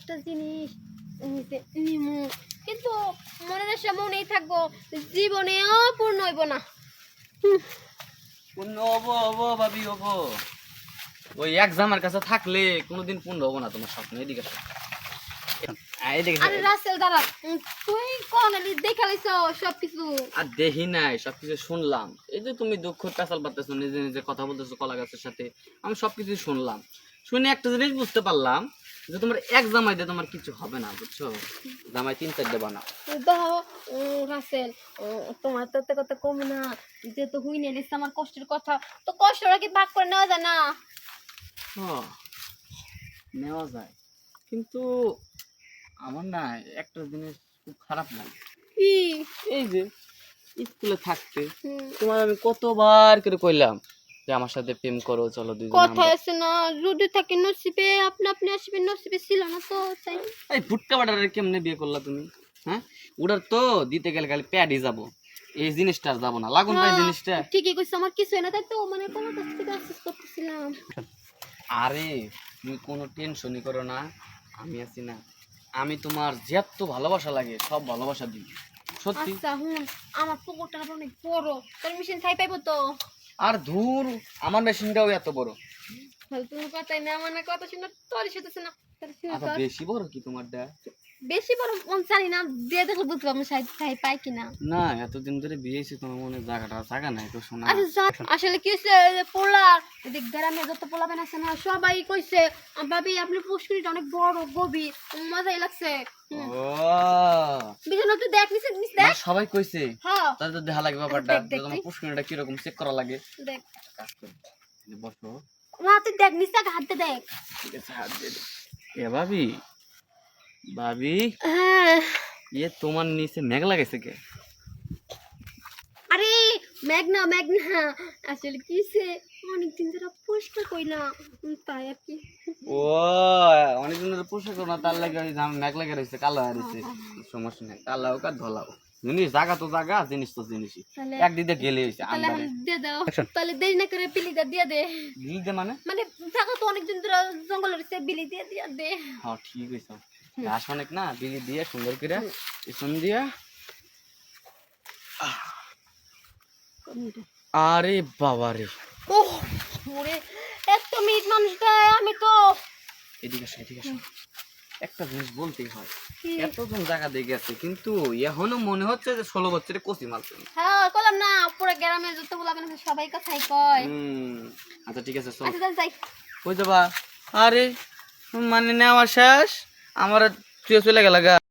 একটা জিনিস নিমু, কিন্তু মনের আশা মনেই থাকবো, জীবনেও পূর্ণ হইব না। পূর্ণ হবো হবো ভাবি হবো, ওই এক্সাম আমার কাছে থাকলে কোনোদিন পূর্ণ হবো না তোমার স্বপ্ন। এদিকে আসো। এদিকে আসো। আরে রাসেল দাঁড়া, তুই কোন দেখা লাইছো সবকিছু? আর দেখি নাই, সবকিছু শুনলাম। এই যে তুমি দুঃখ পেঁচাল পাতেছো, নিজে নিজে কথা বলতেছো কলা গাছের সাথে, আমি সবকিছু শুনলাম। শুনে একটা জিনিস বুঝতে পারলাম যে তোমার এক জামাই দিয়ে তোমার কিছু হবে না, বুঝছো? জামাই 3-4 বানাও। দেখো রাসেল, তোমার তো এত কথা কম না, যেহেতু হুই নিয়ে নিচ্ছে আমার কষ্টের কথা, তো কষ্টটা কি ভাগ করে নেওয়া যায় না? হ্যাঁ, নেওয়া যায়, কিন্তু আমার না একটা জিনিস খুব খারাপ লাগে। কি? এই যে স্কুলে থাকতে হুম, তোমার আমি কতবার করে কইলাম যে আমার সাথে প্রেম করো, চলো দুইজনে কথা আমরা। আছে না, যদি থাকে নসিবে আপনি আপনি আসবে, নসিবে ছিল না তো তাই। এই ভুট্টা বাটারে কেমনে বিয়ে করলা তুমি? হ্যাঁ, ওটার তো দিতে গেলে খালি প্যাডই যাবো, এই জিনিসটা আর যাবো না, লাগুন ভাই হ্যাঁ, জিনিসটা। ঠিকই কইছো, আমার কিছু না তাই তো, মানে কোনো কাছ থেকে আশ্বাস করতেছিলাম। আরে তুমি কোনো টেনশনই করো না, আমি আছি না। আমি তোমার যত ভালোবাসা লাগে সব ভালোবাসা দিই, সত্যি। আচ্ছা হুন, আমার পুকুরটা অনেক বড়, তোর মেশিন খাই পাইবো তো? আর ধুর, আমার মেশিনটাও এত বড়। ফালতুর কথাই না, মানে কথা শুনে তোর সাথে না, তোর শুনে আচ্ছা, তোর বেশি বড় কি তোমারটা? বেশি বড় মন জানি না, দিয়ে দেখলে বুঝতে পারবো সাইড খাই পাই কিনা। না, এতদিন ধরে বিয়ে হয়েছে, তোমার মনে জায়গা নাই তো শোনা। আচ্ছা আসলে কি হচ্ছে, পোলার এদিক গ্রামে যত পোলা বেন আছে না, সবাই কইছে ভাবি আপনি পুষ্করিটা অনেক বড় গভীর, মজাই লাগছে। ও, বিছানা তুই দেখ, নিচে নিচে দেখ। সবাই কইছে? হ্যাঁ তাহলে তো দেখা লাগে ব্যাপারটা, দেখ যে দেখ তোমার তুই পুষ্করিটা কিরকম চেক করা লাগে। দেখ, কাজ করো, এই বসো। না তুই দেখ নিচে হাত দিয়ে দেখ। ঠিক আছে, হাত দিয়ে দে। এ ভাবি, ভাবি, হ্যাঁ, তোমার নিচে মেঘ লাগাইছে কে? আরে মেঘনা মেঘনা, আসলে কিসে অনেকদিন ধরে পরিষ্কার কইলা, তাই আর কি। ও, অনেকদিন ধরে পোশাক করো না, তার লাগে ওই মেঘ লাগা রয়েছে, কালো হয়ে রয়েছে। সমস্যা নেই, কালো হোক আর ধলা হোক, জিনিস জায়গা তো জায়গা, জিনিস তো জিনিসই। তাহলে একদিকে গেলে হয়েছে তাহলে আন্দারে। এখন দিয়ে দাও, তাহলে দেরি না করে বিলিটা দিয়ে দে। দিতে মানে? মানে জায়গা তো অনেকদিন ধরে জঙ্গল রয়েছে, বিলি দিয়ে দিয়ে দে। হ্যাঁ, ঠিক হয়েছে। ঘাস অনেক না, বিলি দিয়ে সুন্দর করে পিছন দিয়া। আরে বাবা রে, ওহ ওরে, এত মিট মানুষ দেয়, আমি তো এদিকে আসো, এদিকে আসো। একটা জিনিস বলতেই হয়, কি? এতজন জায়গা দিয়ে গেছে, কিন্তু এখনো মনে হচ্ছে যে 16 বছরে কচি মাল তুমি। হ্যাঁ কইলাম না, পুরো গ্রামে যত বলা মানে সবাই কথাই কয়। আচ্ছা ঠিক আছে, চল। আচ্ছা তাহলে যাই। কই যাবা? আরে মানে নেওয়া শেষ, আমার তুই চলে গেল গা।